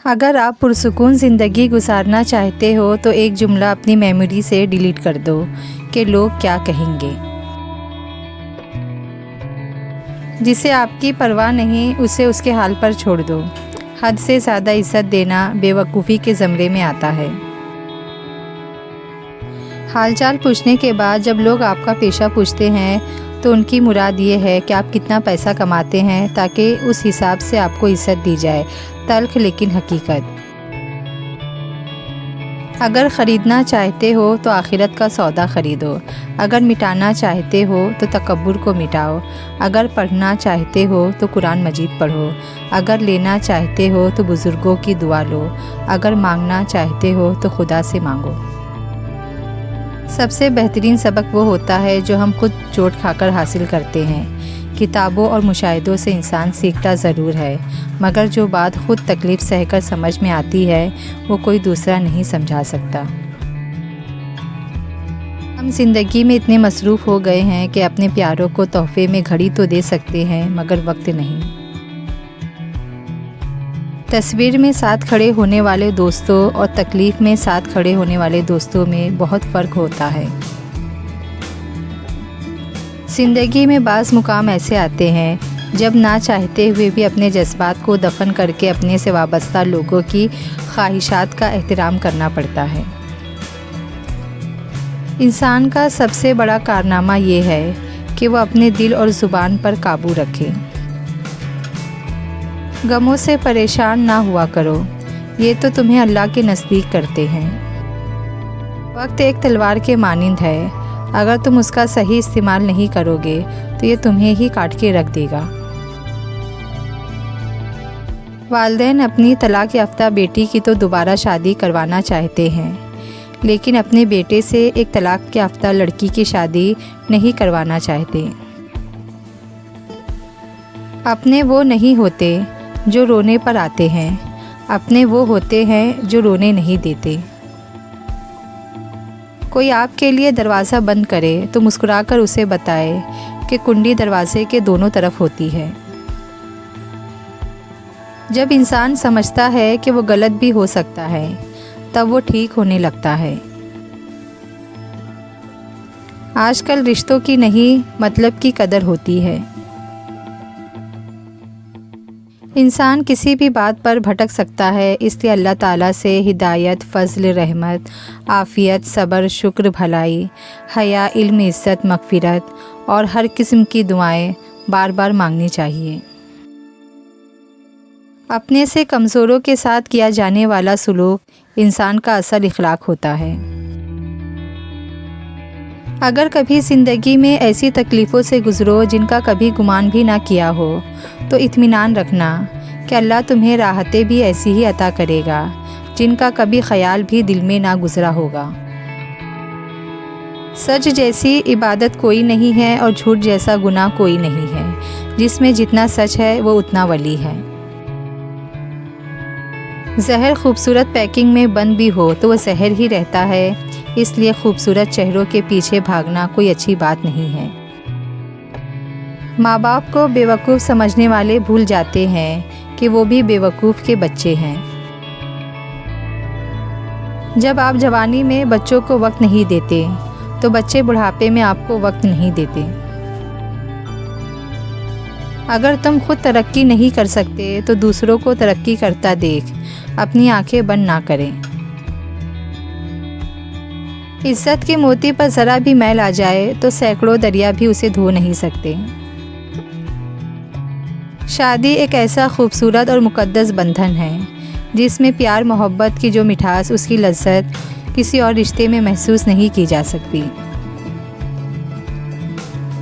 اگر آپ پرسکون زندگی گزارنا چاہتے ہو تو ایک جملہ اپنی میموری سے ڈیلیٹ کر دو کہ لوگ کیا کہیں گے۔ جسے آپ کی پرواہ نہیں اسے اس کے حال پر چھوڑ دو۔ حد سے زیادہ عزت دینا بے وقوفی کے زمرے میں آتا ہے۔ حال چال پوچھنے کے بعد جب لوگ آپ کا پیشہ پوچھتے ہیں تو ان کی مراد یہ ہے کہ آپ کتنا پیسہ کماتے ہیں تاکہ اس حساب سے آپ کو عزت دی جائے۔ تلخ لیکن حقیقت۔ اگر خریدنا چاہتے ہو تو آخرت کا سودا خریدو۔ اگر مٹانا چاہتے ہو تو تکبر کو مٹاؤ۔ اگر پڑھنا چاہتے ہو تو قرآن مجید پڑھو۔ اگر لینا چاہتے ہو تو بزرگوں کی دعا لو۔ اگر مانگنا چاہتے ہو تو خدا سے مانگو۔ سب سے بہترین سبق وہ ہوتا ہے جو ہم خود چوٹ کھا کر حاصل کرتے ہیں۔ کتابوں اور مشاہدوں سے انسان سیکھتا ضرور ہے، مگر جو بات خود تکلیف سہ کر سمجھ میں آتی ہے وہ کوئی دوسرا نہیں سمجھا سکتا۔ ہم زندگی میں اتنے مصروف ہو گئے ہیں کہ اپنے پیاروں کو تحفے میں گھڑی تو دے سکتے ہیں مگر وقت نہیں۔ تصویر میں ساتھ کھڑے ہونے والے دوستوں اور تکلیف میں ساتھ کھڑے ہونے والے دوستوں میں بہت فرق ہوتا ہے۔ زندگی میں بعض مقام ایسے آتے ہیں جب نہ چاہتے ہوئے بھی اپنے جذبات کو دفن کر کے اپنے سے وابستہ لوگوں کی خواہشات کا احترام کرنا پڑتا ہے۔ انسان کا سب سے بڑا کارنامہ یہ ہے کہ وہ اپنے دل اور زبان پر قابو رکھے۔ غموں سے پریشان نہ ہوا کرو، یہ تو تمہیں اللہ کے نزدیک کرتے ہیں۔ وقت ایک تلوار کے مانند ہے، اگر تم اس کا صحیح استعمال نہیں کرو گے تو یہ تمہیں ہی کاٹ کے رکھ دے گا۔ والدین اپنی طلاق یافتہ بیٹی کی تو دوبارہ شادی کروانا چاہتے ہیں، لیکن اپنے بیٹے سے ایک طلاق یافتہ لڑکی کی شادی نہیں کروانا چاہتے۔ اپنے وہ نہیں ہوتے جو رونے پر آتے ہیں، اپنے وہ ہوتے ہیں جو رونے نہیں دیتے۔ کوئی آپ کے لیے دروازہ بند کرے تو مسکرا کر اسے بتائے کہ کنڈی دروازے کے دونوں طرف ہوتی ہے۔ جب انسان سمجھتا ہے کہ وہ غلط بھی ہو سکتا ہے تب وہ ٹھیک ہونے لگتا ہے۔ آج کل رشتوں کی نہیں مطلب کی قدر ہوتی ہے۔ انسان کسی بھی بات پر بھٹک سکتا ہے، اس لیے اللہ تعالیٰ سے ہدایت، فضل، رحمت، عافیت، صبر، شکر، بھلائی، حیا، علم، عزت، مغفرت اور ہر قسم کی دعائیں بار بار مانگنی چاہیے۔ اپنے سے کمزوروں کے ساتھ کیا جانے والا سلوک انسان کا اصل اخلاق ہوتا ہے۔ اگر کبھی زندگی میں ایسی تکلیفوں سے گزرو جن کا کبھی گمان بھی نہ کیا ہو تو اطمینان رکھنا کہ اللہ تمہیں راحتیں بھی ایسی ہی عطا کرے گا جن کا کبھی خیال بھی دل میں نہ گزرا ہوگا۔ سچ جیسی عبادت کوئی نہیں ہے اور جھوٹ جیسا گناہ کوئی نہیں ہے، جس میں جتنا سچ ہے وہ اتنا ولی ہے۔ زہر خوبصورت پیکنگ میں بند بھی ہو تو وہ زہر ہی رہتا ہے، اس لیے خوبصورت چہروں کے پیچھے بھاگنا کوئی اچھی بات نہیں ہے۔ ماں باپ کو بے وقوف سمجھنے والے بھول جاتے ہیں کہ وہ بھی بے وقوف کے بچے ہیں۔ جب آپ جوانی میں بچوں کو وقت نہیں دیتے تو بچے بڑھاپے میں آپ کو وقت نہیں دیتے۔ اگر تم خود ترقی نہیں کر سکتے تو دوسروں کو ترقی کرتا دیکھ اپنی آنکھیں بند نہ کریں۔ عزت کے موتی پر ذرا بھی میل آ جائے تو سینکڑوں دریا بھی اسے دھو نہیں سکتے۔ شادی ایک ایسا خوبصورت اور مقدس بندھن ہے جس میں پیار محبت کی جو مٹھاس، اس کی لذت کسی اور رشتے میں محسوس نہیں کی جا سکتی۔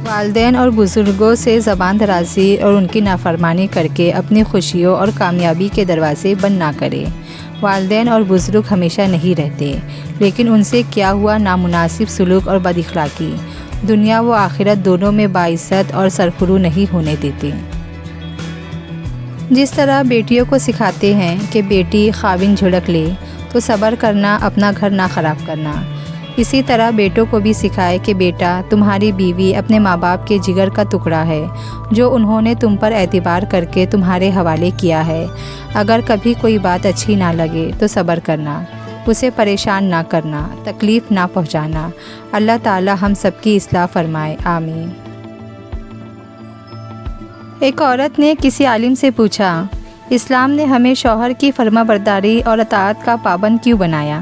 والدین اور بزرگوں سے زبان درازی اور ان کی نافرمانی کر کے اپنی خوشیوں اور کامیابی کے دروازے بند نہ کرے۔ والدین اور بزرگ ہمیشہ نہیں رہتے، لیکن ان سے کیا ہوا نامناسب سلوک اور بد اخلاقی دنیا و آخرت دونوں میں باعزت اور سرخرو نہیں ہونے دیتے۔ جس طرح بیٹیوں کو سکھاتے ہیں کہ بیٹی خاوند جھڑک لے تو صبر کرنا، اپنا گھر نہ خراب کرنا، اسی طرح بیٹوں کو بھی سکھائے کہ بیٹا تمہاری بیوی اپنے ماں باپ کے جگر کا ٹکڑا ہے جو انہوں نے تم پر اعتبار کر کے تمہارے حوالے کیا ہے۔ اگر کبھی کوئی بات اچھی نہ لگے تو صبر کرنا، اسے پریشان نہ کرنا، تکلیف نہ پہنچانا۔ اللہ تعالی ہم سب کی اصلاح فرمائے، آمین۔ ایک عورت نے کسی عالم سے پوچھا، اسلام نے ہمیں شوہر کی فرما برداری اور اطاعت کا پابند کیوں بنایا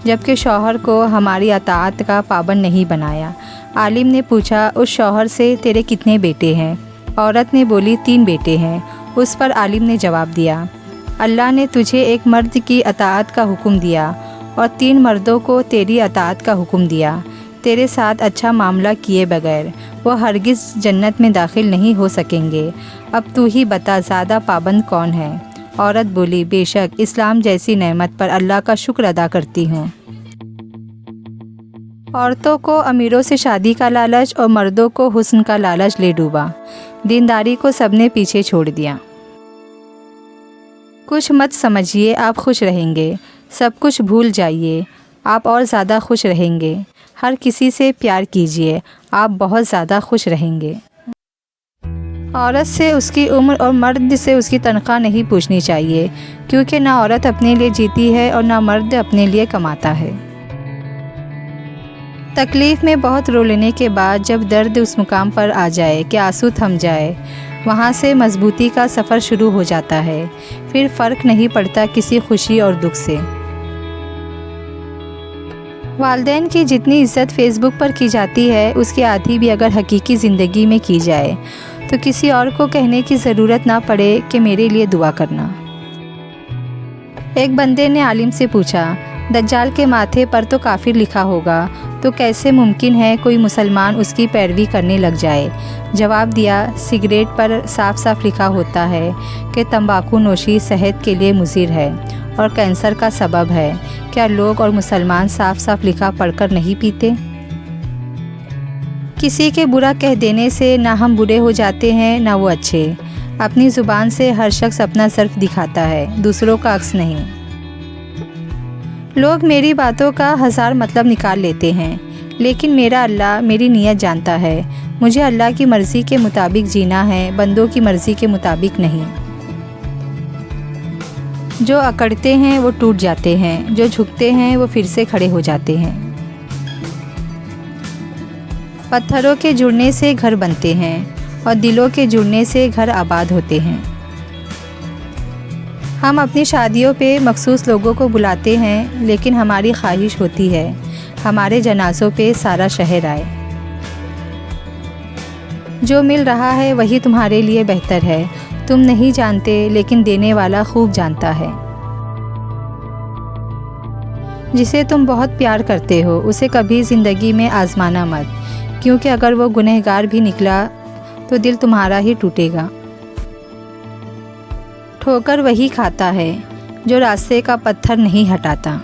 جبکہ شوہر کو ہماری اطاعت کا پابند نہیں بنایا؟ عالم نے پوچھا، اس شوہر سے تیرے کتنے بیٹے ہیں؟ عورت نے بولی 3 بیٹے ہیں۔ اس پر عالم نے جواب دیا، اللہ نے تجھے ایک مرد کی اطاعت کا حکم دیا اور 3 مردوں کو تیری اطاعت کا حکم دیا۔ تیرے ساتھ اچھا معاملہ کیے بغیر وہ ہرگز جنت میں داخل نہیں ہو سکیں گے۔ اب تو ہی بتا زیادہ پابند کون ہے؟ عورت بولی، بے شک اسلام جیسی نعمت پر اللہ کا شکر ادا کرتی ہوں۔ عورتوں کو امیروں سے شادی کا لالچ اور مردوں کو حسن کا لالچ لے ڈوبا۔ دینداری کو سب نے پیچھے چھوڑ دیا۔ کچھ مت سمجھیے، آپ خوش رہیں گے۔ سب کچھ بھول جائیے، آپ اور زیادہ خوش رہیں گے۔ ہر کسی سے پیار کیجیے، آپ بہت زیادہ خوش رہیں گے۔ عورت سے اس کی عمر اور مرد سے اس کی تنخواہ نہیں پوچھنی چاہیے، کیونکہ نہ عورت اپنے لیے جیتی ہے اور نہ مرد اپنے لیے کماتا ہے۔ تکلیف میں بہت رو لینے کے بعد جب درد اس مقام پر آ جائے کہ آنسو تھم جائے، وہاں سے مضبوطی کا سفر شروع ہو جاتا ہے۔ پھر فرق نہیں پڑتا کسی خوشی اور دکھ سے۔ والدین کی جتنی عزت فیس بک پر کی جاتی ہے، اس کی آدھی بھی اگر حقیقی زندگی میں کی جائے تو کسی اور کو کہنے کی ضرورت نہ پڑے کہ میرے لیے دعا کرنا۔ ایک بندے نے عالم سے پوچھا، دجال کے ماتھے پر تو کافر لکھا ہوگا، تو کیسے ممکن ہے کوئی مسلمان اس کی پیروی کرنے لگ جائے؟ جواب دیا، سگریٹ پر صاف صاف لکھا ہوتا ہے کہ تمباکو نوشی صحت کے لیے مضر ہے اور کینسر کا سبب ہے۔ کیا لوگ اور مسلمان صاف صاف لکھا پڑھ کر نہیں پیتے؟ کسی کے برا کہہ دینے سے نہ ہم برے ہو جاتے ہیں نہ وہ اچھے۔ اپنی زبان سے ہر شخص اپنا ظرف دکھاتا ہے، دوسروں کا عکس نہیں۔ لوگ میری باتوں کا 1000 مطلب نکال لیتے ہیں، لیکن میرا اللہ میری نیت جانتا ہے۔ مجھے اللہ کی مرضی کے مطابق جینا ہے، بندوں کی مرضی کے مطابق نہیں۔ جو اکڑتے ہیں وہ ٹوٹ جاتے ہیں، جو جھکتے ہیں وہ پھر سے کھڑے ہو جاتے ہیں۔ پتھروں کے جڑنے سے گھر بنتے ہیں اور دلوں کے جڑنے سے گھر آباد ہوتے ہیں۔ ہم اپنی شادیوں پہ مخصوص لوگوں کو بلاتے ہیں، لیکن ہماری خواہش ہوتی ہے ہمارے جنازوں پہ سارا شہر آئے۔ جو مل رہا ہے وہی تمہارے لیے بہتر ہے، تم نہیں جانتے لیکن دینے والا خوب جانتا ہے۔ جسے تم بہت پیار کرتے ہو اسے کبھی زندگی میں آزمانا مت، کیونکہ اگر وہ گنہگار بھی نکلا تو دل تمہارا ہی ٹوٹے گا۔ ٹھوکر وہی کھاتا ہے جو راستے کا پتھر نہیں ہٹاتا۔